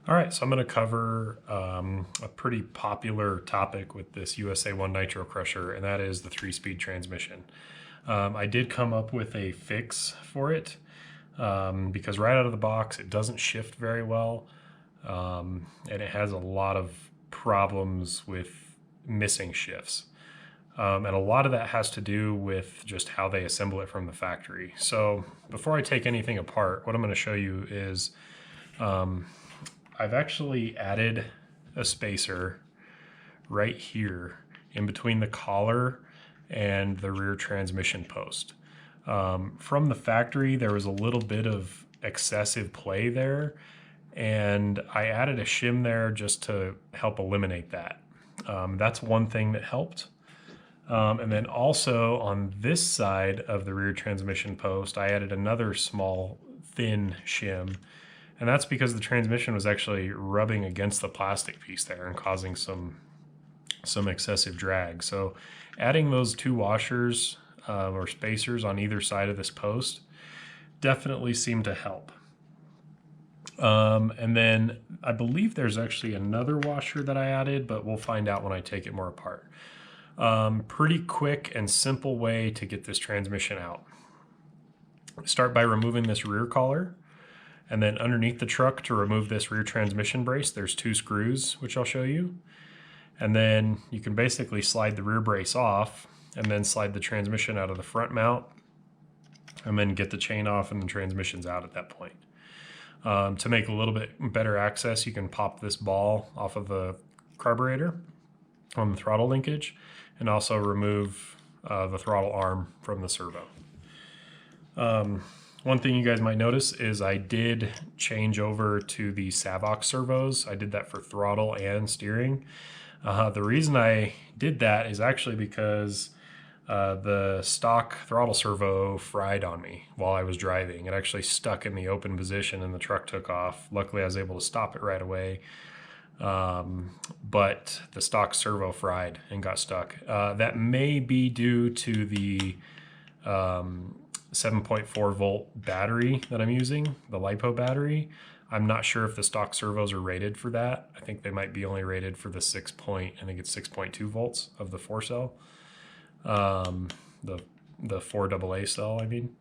All right, so I'm going to cover a pretty popular topic with this USA 1 Nitro crusher, and that is the 3-speed transmission. I did come up with a fix for it because right out of the box it doesn't shift very well, and it has a lot of problems with missing shifts. And a lot of that has to do with just how they assemble it from the factory. So before I take anything apart, what I'm going to show you is I've actually added a spacer right here in between the collar and the rear transmission post. From the factory, there was a little bit of excessive play there, and I added a shim there just to help eliminate that. That's one thing that helped. And then also on this side of the rear transmission post, I added another small thin shim. And that's because the transmission was actually rubbing against the plastic piece there and causing some excessive drag. So adding those two washers or spacers on either side of this post definitely seemed to help. And then I believe there's actually another washer that I added, but we'll find out when I take it more apart. Pretty quick and simple way to get this transmission out. Start by removing this rear collar. And then underneath the truck, to remove this rear transmission brace, there's 2 screws, which I'll show you. And then you can basically slide the rear brace off and then slide the transmission out of the front mount and then get the chain off and the transmission's out at that point. To make a little bit better access, you can pop this ball off of the carburetor on the throttle linkage and also remove the throttle arm from the servo. One thing you guys might notice is I did change over to the Savox servos. I did that for throttle and steering. The reason I did that is actually because the stock throttle servo fried on me while I was driving. It actually stuck in the open position and the truck took off. Luckily, I was able to stop it right away. But the stock servo fried and got stuck. That may be due to the 7.4 volt battery that I'm using, the LiPo battery. I'm not sure if the stock servos are rated for that. I think they might be only rated for the 6.2 volts of the 4 cell. The 4 AA cell, I mean.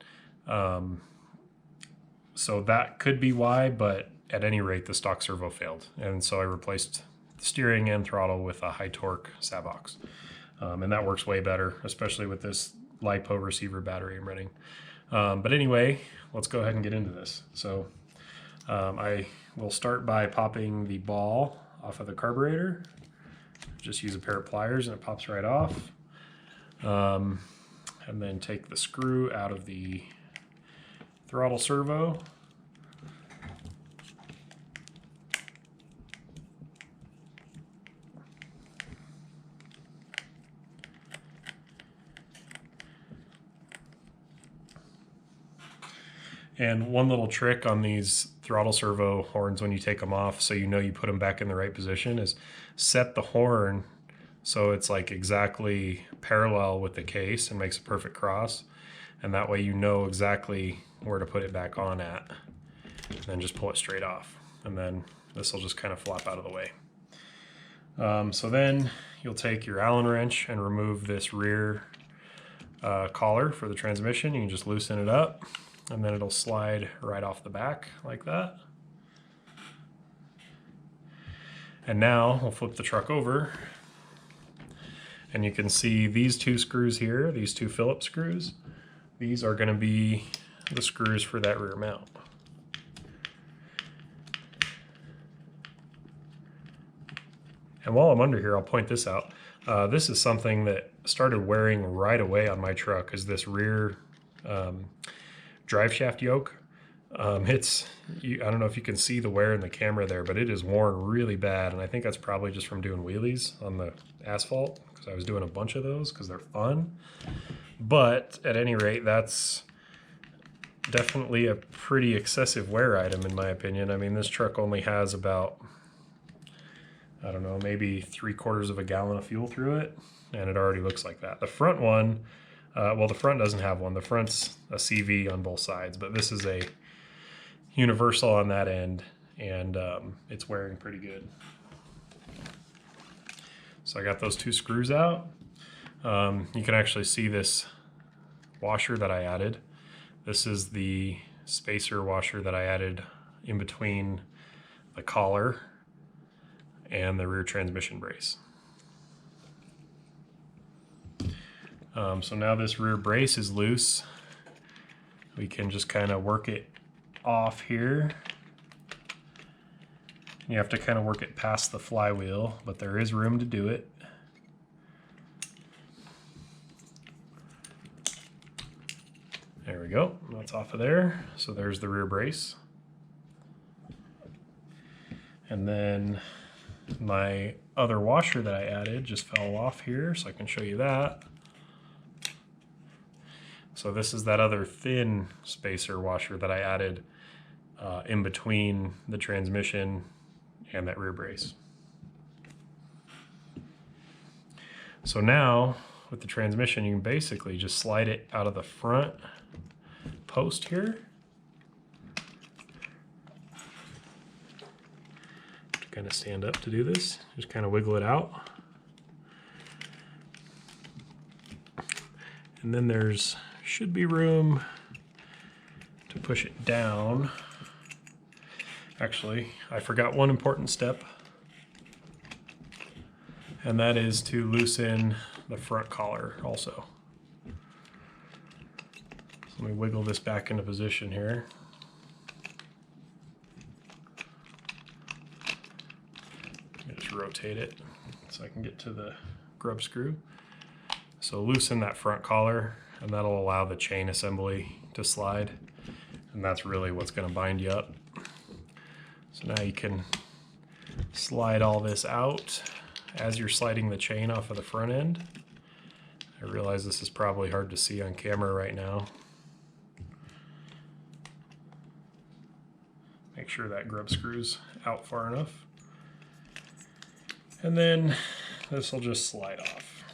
So that could be why, but at any rate, the stock servo failed. And so I replaced the steering and throttle with a high torque Savox. And that works way better, especially with this LiPo receiver battery I'm running. But anyway, let's go ahead and get into this. So I will start by popping the ball off of the carburetor. Just use a pair of pliers and it pops right off. And then take the screw out of the throttle servo. And one little trick on these throttle servo horns when you take them off so you know you put them back in the right position is set the horn so it's like exactly parallel with the case and makes a perfect cross. And that way you know exactly where to put it back on at. And then just pull it straight off. And then this will just kind of flop out of the way. So then you'll take your Allen wrench and remove this rear collar for the transmission. You can just loosen it up. And then it'll slide right off the back like that. And now we'll flip the truck over. And you can see these 2 screws here, these 2 Phillips screws. These are going to be the screws for that rear mount. And while I'm under here, I'll point this out. This is something that started wearing right away on my truck, is this rear drive shaft yoke. I don't know if you can see the wear in the camera there, but it is worn really bad. And I think that's probably just from doing wheelies on the asphalt, because I was doing a bunch of those because they're fun. But at any rate, that's definitely a pretty excessive wear item in my opinion. I mean, this truck only has about, I don't know, maybe 3/4 of a gallon of fuel through it, and it already looks like that. The front one, well, the front doesn't have one. The front's a CV on both sides, but this is a universal on that end. and it's wearing pretty good. So I got those 2 screws out. You can actually see this washer that I added. This is the spacer washer that I added in between the collar and the rear transmission brace. So now this rear brace is loose. We can just kind of work it off here. You have to kind of work it past the flywheel, but there is room to do it. There we go, that's off of there. So there's the rear brace. And then my other washer that I added just fell off here, so I can show you that. So this is that other thin spacer washer that I added in between the transmission and that rear brace. So now with the transmission, you can basically just slide it out of the front post here. To kind of stand up to do this, just kind of wiggle it out. And then there's should be room to push it down. Actually, I forgot one important step, and that is to loosen the front collar also. So let me wiggle this back into position here. Let me just rotate it so I can get to the grub screw. So loosen that front collar, and that'll allow the chain assembly to slide, and that's really what's going to bind you up. So now you can slide all this out as you're sliding the chain off of the front end. I realize this is probably hard to see on camera right now. Make sure that grub screw's out far enough. And then this will just slide off.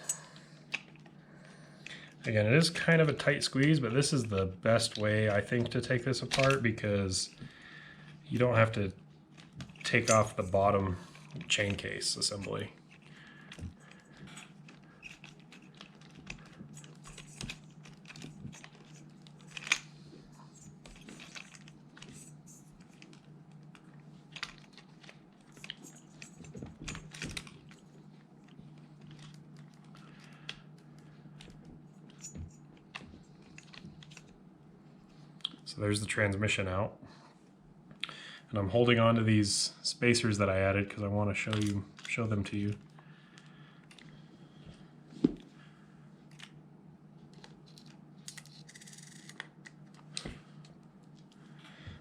Again, it is kind of a tight squeeze, but this is the best way, I think, to take this apart, because you don't have to take off the bottom chain case assembly. So there's the transmission out. And I'm holding on to these spacers that I added because I want to show them to you.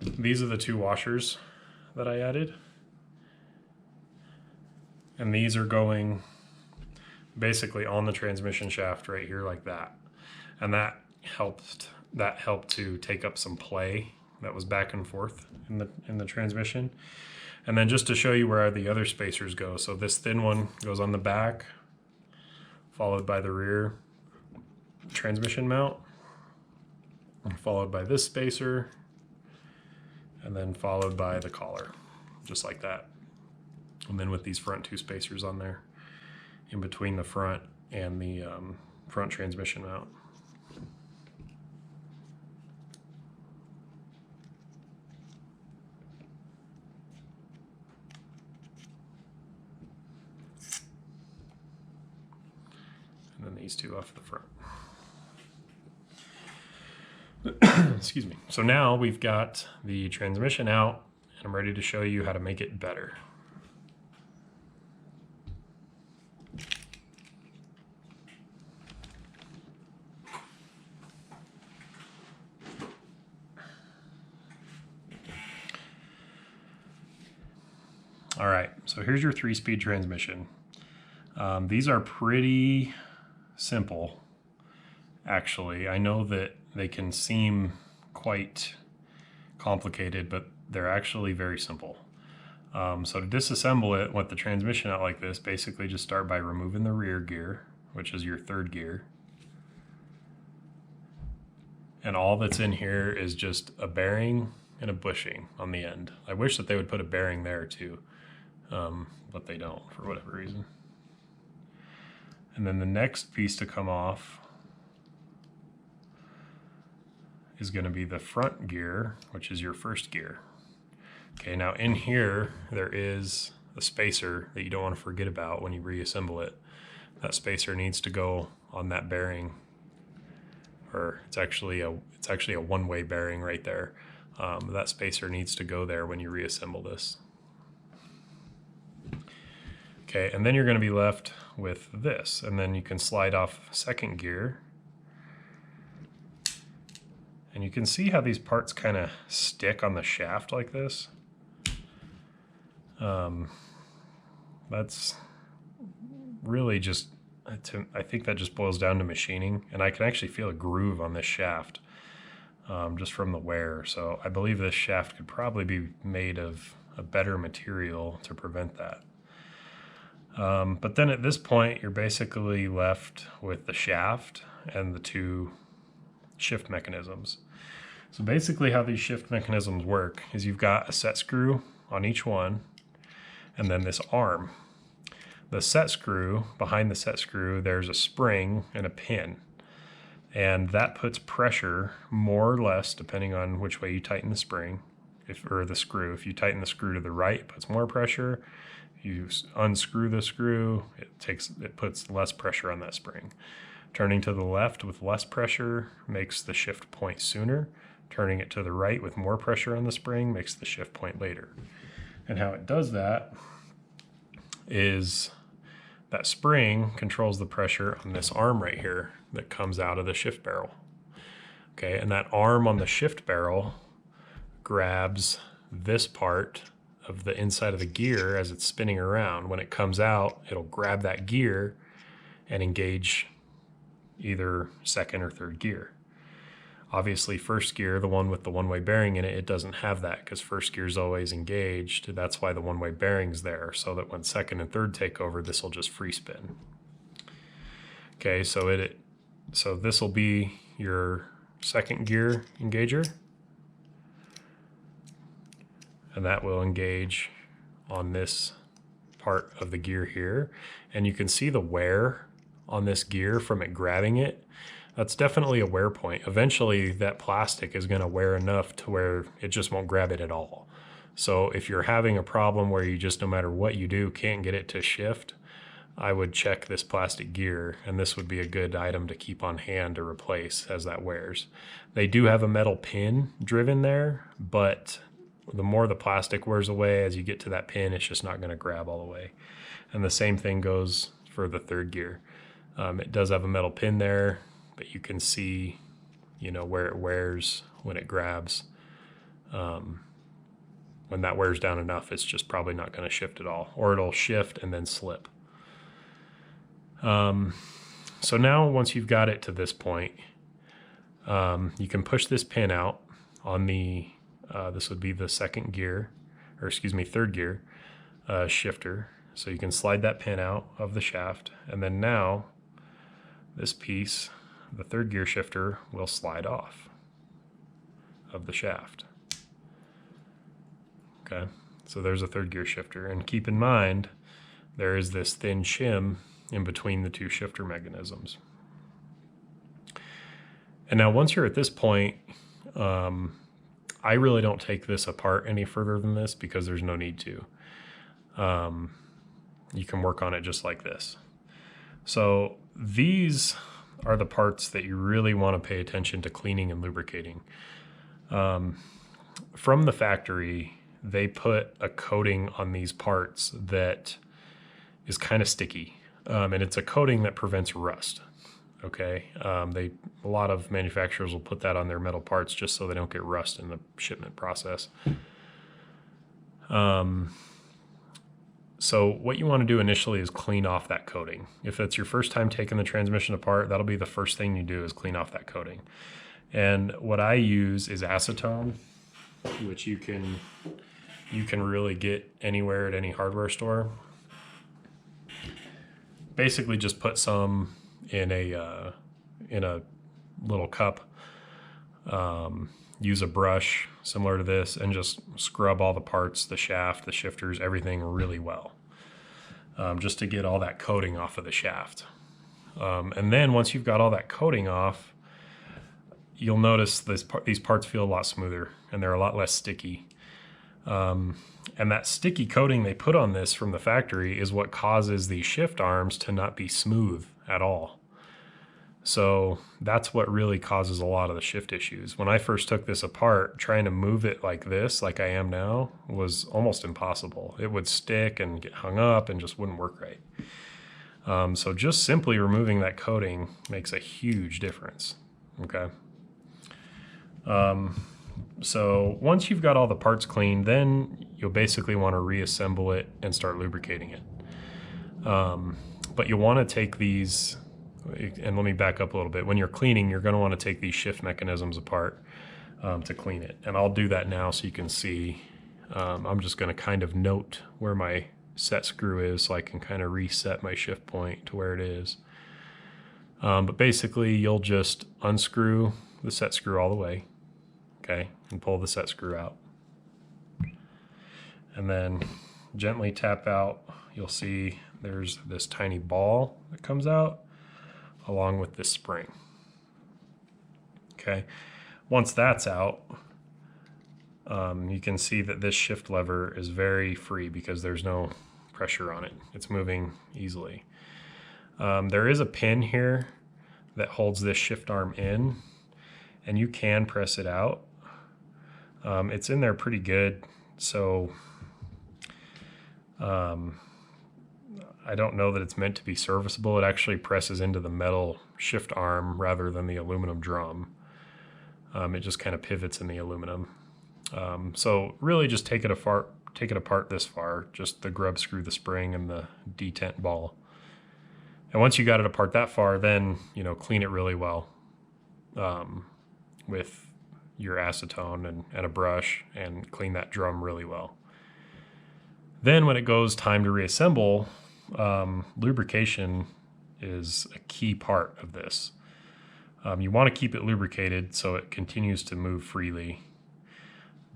These are the 2 washers that I added. And these are going basically on the transmission shaft right here like that. And that helped to take up some play that was back and forth in the transmission. And then just to show you where the other spacers go. So this thin one goes on the back, followed by the rear transmission mount, followed by this spacer, and then followed by the collar, just like that. And then with these front 2 spacers on there in between the front and the front transmission mount. And then these 2 off the front. Excuse me. So now we've got the transmission out, and I'm ready to show you how to make it better. All right, so here's your 3-speed transmission. These are pretty simple, actually. I know that they can seem quite complicated, but they're actually very simple. So to disassemble it with the transmission out like this, basically just start by removing the rear gear, which is your 3rd gear. And all that's in here is just a bearing and a bushing on the end. I wish that they would put a bearing there too, but they don't for whatever reason. And then the next piece to come off is going to be the front gear, which is your first gear. Okay, now in here there is a spacer that you don't want to forget about when you reassemble it. That spacer needs to go on that bearing, or it's actually a one-way bearing right there. That spacer needs to go there when you reassemble this. Okay, and then you're going to be left with this, and then you can slide off second gear. And you can see how these parts kind of stick on the shaft like this. That's really just, I think that just boils down to machining, and I can actually feel a groove on this shaft just from the wear. So I believe this shaft could probably be made of a better material to prevent that. But then at this point, you're basically left with the shaft and the two shift mechanisms. So basically how these shift mechanisms work is you've got a set screw on each one, and then this arm. The set screw, behind the set screw, there's a spring and a pin. And that puts pressure, more or less, depending on which way you tighten the spring, or the screw. If you tighten the screw to the right, it puts more pressure. You unscrew the screw, it puts less pressure on that spring. Turning to the left with less pressure makes the shift point sooner. Turning it to the right with more pressure on the spring makes the shift point later. And how it does that is that spring controls the pressure on this arm right here that comes out of the shift barrel. Okay, and that arm on the shift barrel grabs this part of the inside of the gear as it's spinning around. When it comes out, it'll grab that gear and engage either second or third gear. Obviously first gear, the one with the one-way bearing in it, it doesn't have that because first gear is always engaged. That's why the one-way bearing's there, so that when second and third take over, this will just free spin. Okay, so this will be your second gear engager, and that will engage on this part of the gear here. And you can see the wear on this gear from it grabbing it. That's definitely a wear point. Eventually that plastic is going to wear enough to where it just won't grab it at all. So if you're having a problem where you just, no matter what you do, can't get it to shift, I would check this plastic gear, and this would be a good item to keep on hand to replace as that wears. They do have a metal pin driven there, but the more the plastic wears away, as you get to that pin, it's just not going to grab all the way. And the same thing goes for the third gear. It does have a metal pin there, but you can see, you know, where it wears when it grabs. When that wears down enough, it's just probably not going to shift at all, or it'll shift and then slip. So now once you've got it to this point, you can push this pin out on the, this would be the second gear, or excuse me, third gear shifter. So you can slide that pin out of the shaft, and then now this piece, the third gear shifter, will slide off of the shaft. Okay, so there's a third gear shifter, and keep in mind there is this thin shim in between the two shifter mechanisms. And now once you're at this point, I really don't take this apart any further than this because there's no need to. You can work on it just like this. So these are the parts that you really want to pay attention to cleaning and lubricating. From the factory, they put a coating on these parts that is kind of sticky, and it's a coating that prevents rust. Okay, a lot of manufacturers will put that on their metal parts just so they don't get rust in the shipment process. So what you want to do initially is clean off that coating. If it's your first time taking the transmission apart, that'll be the first thing you do, is clean off that coating. And what I use is acetone, which you can really get anywhere at any hardware store. Basically just put some in a little cup. use a brush similar to this and just scrub all the parts, the shaft, the shifters, everything really well, just to get all that coating off of the shaft. And then once you've got all that coating off, you'll notice these parts feel a lot smoother and they're a lot less sticky. And that sticky coating they put on this from the factory is what causes these shift arms to not be smooth at all. So that's what really causes a lot of the shift issues. When I first took this apart, trying to move it like this, like I am now, was almost impossible. It would stick and get hung up and just wouldn't work right. So just simply removing that coating makes a huge difference, okay? So once you've got all the parts clean, then you'll basically want to reassemble it and start lubricating it. But you'll want to take these, and let me back up a little bit. When you're cleaning, you're going to want to take these shift mechanisms apart to clean it. And I'll do that now so you can see. I'm just going to kind of note where my set screw is so I can kind of reset my shift point to where it is. But basically, you'll just unscrew the set screw all the way, okay, and pull the set screw out. And then gently tap out. You'll see there's this tiny ball that comes out along with this spring. Okay, once that's out, you can see that this shift lever is very free because there's no pressure on it. It's moving easily. There is a pin here that holds this shift arm in, and you can press it out. It's in there pretty good, so I don't know that it's meant to be serviceable. It actually presses into the metal shift arm rather than the aluminum drum. It just kind of pivots in the aluminum. So really just take it apart this far, just the grub screw, the spring, and the detent ball. And once you got it apart that far, then, you know, clean it really well with your acetone and a brush, and clean that drum really well. Then when it goes time to reassemble, lubrication is a key part of this. You want to keep it lubricated so it continues to move freely,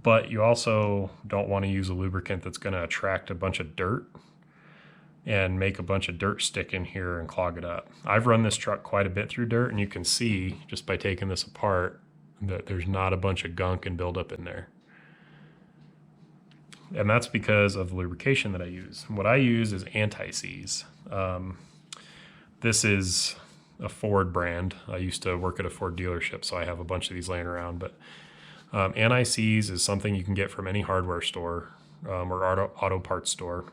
but you also don't want to use a lubricant that's going to attract a bunch of dirt and make a bunch of dirt stick in here and clog it up. I've run this truck quite a bit through dirt, and you can see just by taking this apart that there's not a bunch of gunk and buildup in there. And that's because of the lubrication that I use. What I use is anti-seize. This is a Ford brand. I used to work at a Ford dealership, so I have a bunch of these laying around. But anti-seize is something you can get from any hardware store or auto parts store.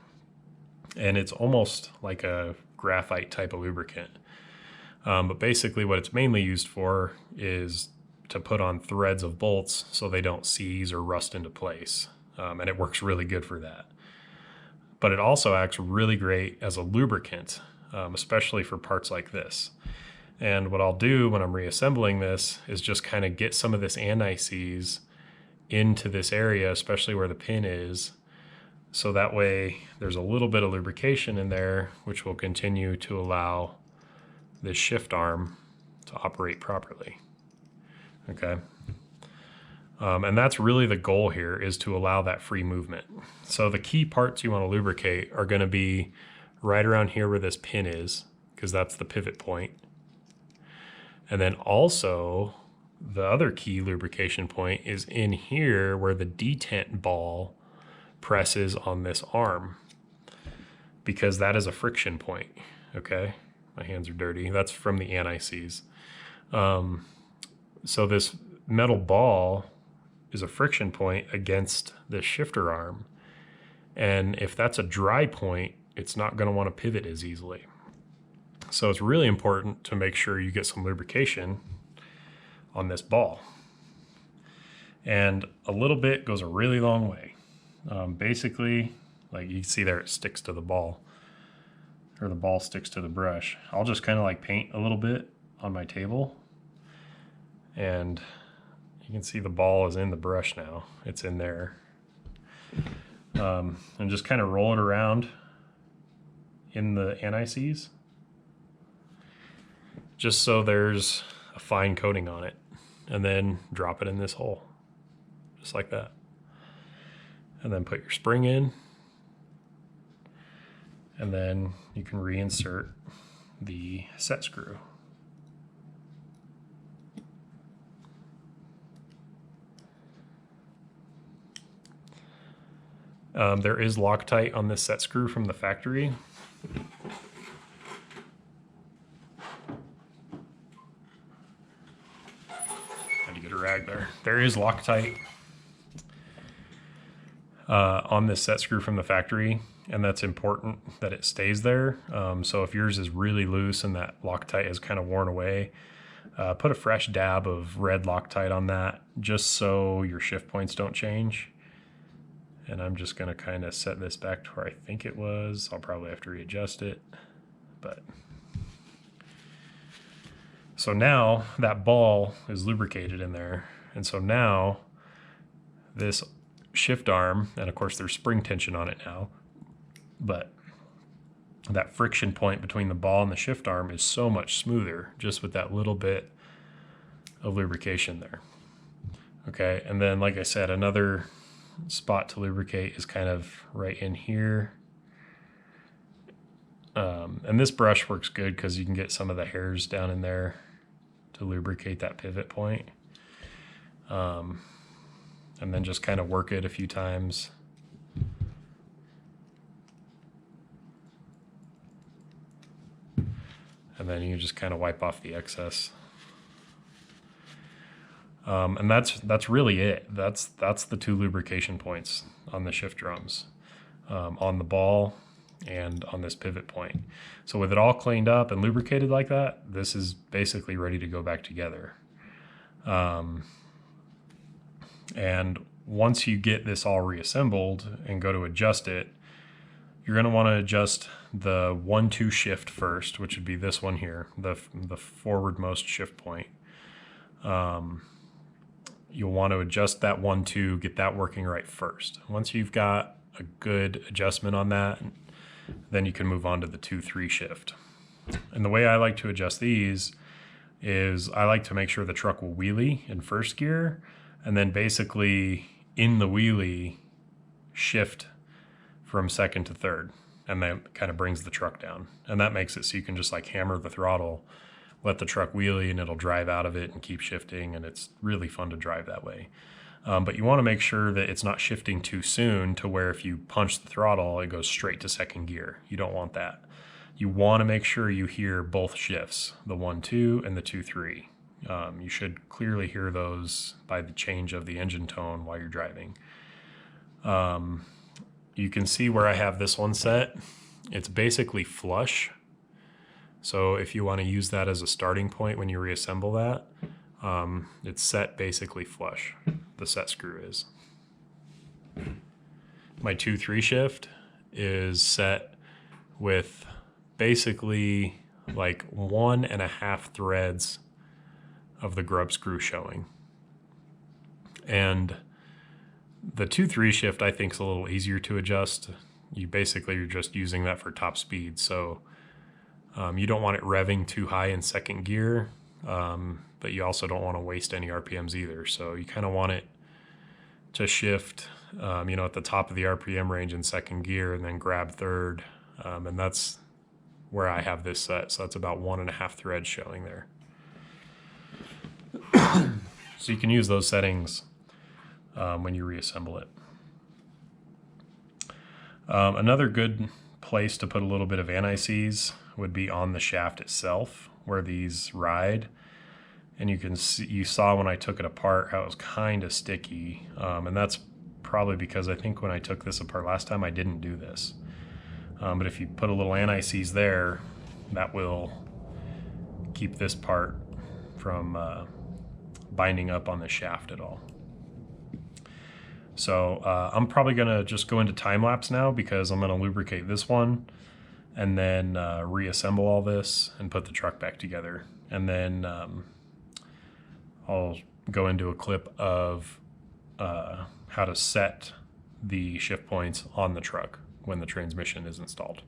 And it's almost like a graphite type of lubricant. But basically what it's mainly used for is to put on threads of bolts so they don't seize or rust into place. And it works really good for that. But it also acts really great as a lubricant, especially for parts like this. And what I'll do when I'm reassembling this is just kind of get some of this anti-seize into this area, especially where the pin is, so that way there's a little bit of lubrication in there, which will continue to allow this shift arm to operate properly. Okay. And that's really the goal here, is to allow that free movement. So the key parts you want to lubricate are going to be right around here where this pin is, because that's the pivot point. And then also the other key lubrication point is in here where the detent ball presses on this arm, because that is a friction point. Okay, my hands are dirty. That's from the anti-seize. So this metal ball is a friction point against the shifter arm, and if that's a dry point, it's not going to want to pivot as easily. So it's really important to make sure you get some lubrication on this ball, and a little bit goes a really long way. Basically, like you can see there, it sticks to the ball, or the ball sticks to the brush. I'll just kind of like paint a little bit on my table, and you can see the ball is in the brush now. It's in there. And just kind of roll it around in the anti-seize, just so there's a fine coating on it, and then drop it in this hole. just like that. And then put your spring in, and then you can reinsert the set screw. There is Loctite on this set screw from the factory. Had to get a rag there. There is Loctite on this set screw from the factory, and that's important that it stays there. So if yours is really loose and that Loctite is kind of worn away, put a fresh dab of red Loctite on that, just so your shift points don't change. And I'm just gonna kind of set this back to where I think it was. I'll probably have to readjust it, but. So now that ball is lubricated in there. And so now this shift arm, and of course there's spring tension on it now, but that friction point between the ball and the shift arm is so much smoother just with that little bit of lubrication there. Okay, and then like I said, another spot to lubricate is kind of right in here. And this brush works good because you can get some of the hairs down in there to lubricate that pivot point. And then just kind of work it a few times. And then you just kind of wipe off the excess. And that's really it. That's the two lubrication points on the shift drums, on the ball and on this pivot point. So with it all cleaned up and lubricated like that, this is basically ready to go back together. And once you get this all reassembled and go to adjust it, you're going to want to adjust the 1-2 shift first, which would be this one here, the forwardmost shift point. You'll want to adjust that 1-2, get that working right first. Once you've got a good adjustment on that, then you can move on to the 2-3 shift. And the way I like to adjust these is I like to make sure the truck will wheelie in first gear, and then basically in the wheelie shift from second to third, and that kind of brings the truck down. And that makes it so you can just like hammer the throttle, let the truck wheelie, and it'll drive out of it and keep shifting, and it's really fun to drive that way. But you want to make sure that it's not shifting too soon to where if you punch the throttle, it goes straight to second gear. You don't want that. You want to make sure you hear both shifts, the 1-2 and the 2-3. You should clearly hear those by the change of the engine tone while you're driving. You can see where I have this one set. It's basically flush. So if you want to use that as a starting point when you reassemble that, it's set basically flush. The set screw is. My 2-3 shift is set with basically like 1.5 threads of the grub screw showing. And the 2-3 shift I think is a little easier to adjust. You're just using that for top speed. So you don't want it revving too high in second gear, but you also don't want to waste any RPMs either. So you kind of want it to shift, at the top of the RPM range in second gear and then grab third. And that's where I have this set. So that's about 1.5 threads showing there. So you can use those settings when you reassemble it. Another good place to put a little bit of anti-seize would be on the shaft itself where these ride. And you saw when I took it apart how it was kind of sticky. And that's probably because I think when I took this apart last time, I didn't do this. But if you put a little anti-seize there, that will keep this part from binding up on the shaft at all. So I'm probably gonna just go into time lapse now because I'm gonna lubricate this one and then reassemble all this and put the truck back together. And then I'll go into a clip of how to set the shift points on the truck when the transmission is installed.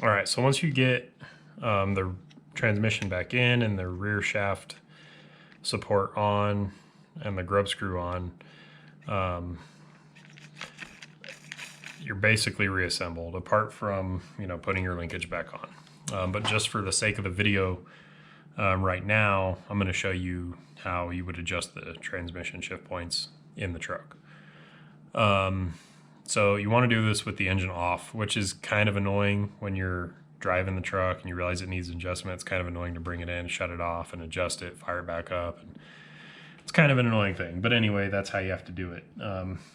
All right, so once you get the transmission back in and the rear shaft support on and the grub screw on, you're basically reassembled, apart from, you know, putting your linkage back on. But just for the sake of the video right now, I'm going to show you how you would adjust the transmission shift points in the truck. So you want to do this with the engine off, which is kind of annoying when you're driving the truck and you realize it needs adjustment. It's kind of annoying to bring it in, shut it off, and adjust it, fire it back up. And it's kind of an annoying thing, but anyway, that's how you have to do it.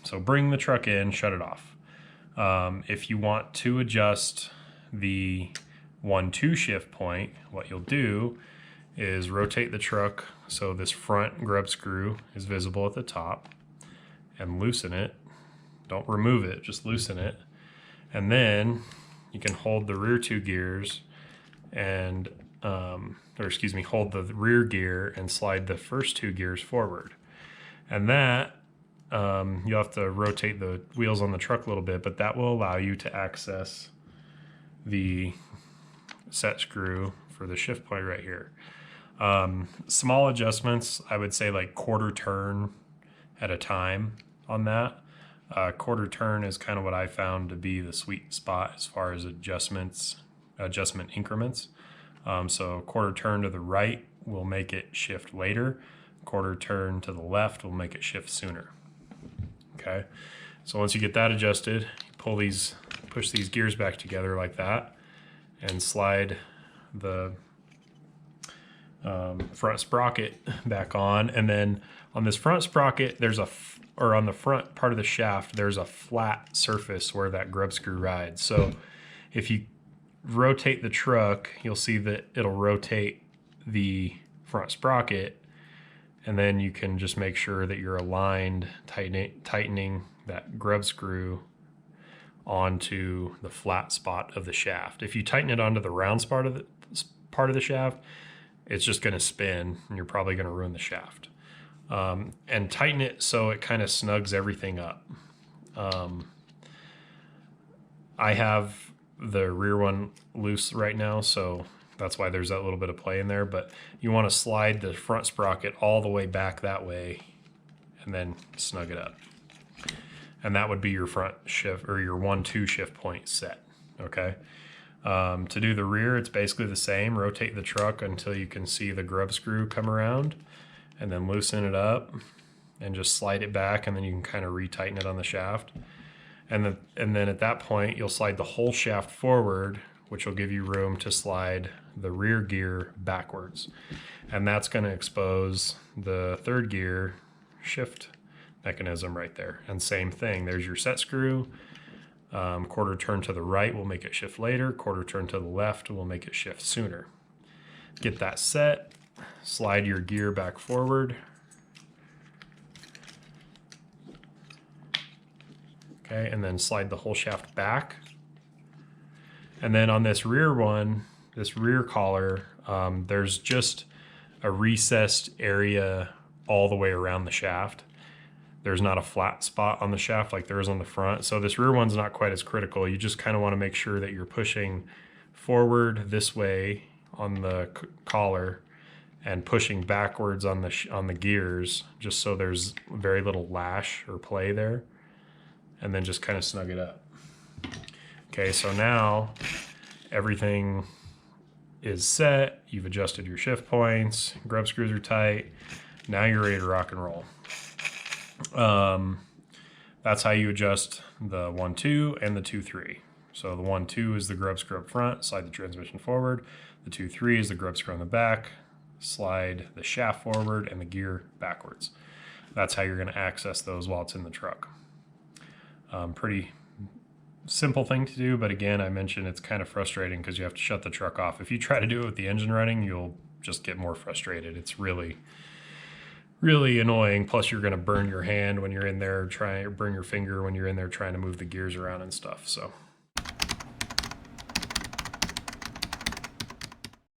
So bring the truck in, shut it off. If you want to adjust the 1-2 shift point, what you'll do is rotate the truck so this front grub screw is visible at the top, and loosen it. Don't remove it, just loosen it. And then you can hold the rear 2 gears and, hold the rear gear and slide the first 2 gears forward. And that, you'll have to rotate the wheels on the truck a little bit, but that will allow you to access the set screw for the shift point right here. Small adjustments, I would say like quarter turn at a time on that. Quarter turn is kind of what I found to be the sweet spot as far as adjustment increments. So quarter turn to the right will make it shift later. Quarter turn to the left will make it shift sooner. Okay, so once you get that adjusted, you push these gears back together like that, and slide the front sprocket back on. And then on this front sprocket, on the front part of the shaft, there's a flat surface where that grub screw rides. So if you rotate the truck, you'll see that it'll rotate the front sprocket, and then you can just make sure that you're aligned, tightening that grub screw onto the flat spot of the shaft. If you tighten it onto the round part of the shaft, it's just going to spin, and you're probably going to ruin the shaft. And tighten it so it kind of snugs everything up. I have the rear one loose right now, so that's why there's that little bit of play in there, but you want to slide the front sprocket all the way back that way and then snug it up. And that would be your front shift, or your 1-2 shift point set, okay? To do the rear, it's basically the same. Rotate the truck until you can see the grub screw come around, and then loosen it up and just slide it back, and then you can kind of retighten it on the shaft. And then at that point, you'll slide the whole shaft forward, which will give you room to slide the rear gear backwards. And that's going to expose the 3rd gear shift mechanism right there. And same thing, there's your set screw. Quarter turn to the right will make it shift later. Quarter turn to the left will make it shift sooner. Get that set, slide your gear back forward. Okay, and then slide the whole shaft back. And then on this rear one, this rear collar, there's just a recessed area all the way around the shaft. There's not a flat spot on the shaft like there is on the front. So this rear one's not quite as critical. You just kind of want to make sure that you're pushing forward this way on the collar and pushing backwards on the gears, just so there's very little lash or play there. And then just kind of snug it up. Okay, so now everything is set. You've adjusted your shift points, grub screws are tight. Now you're ready to rock and roll. That's how you adjust the 1-2 and the 2-3. So the 1-2 is the grub screw up front, slide the transmission forward. The 2-3 is the grub screw on the back, slide the shaft forward and the gear backwards. That's how you're going to access those while it's in the truck. Pretty simple thing to do, but again, I mentioned it's kind of frustrating because you have to shut the truck off. If you try to do it with the engine running, you'll just get more frustrated. It's really annoying. Plus you're going to burn your hand when you're in there burn your finger when you're in there trying to move the gears around and stuff. So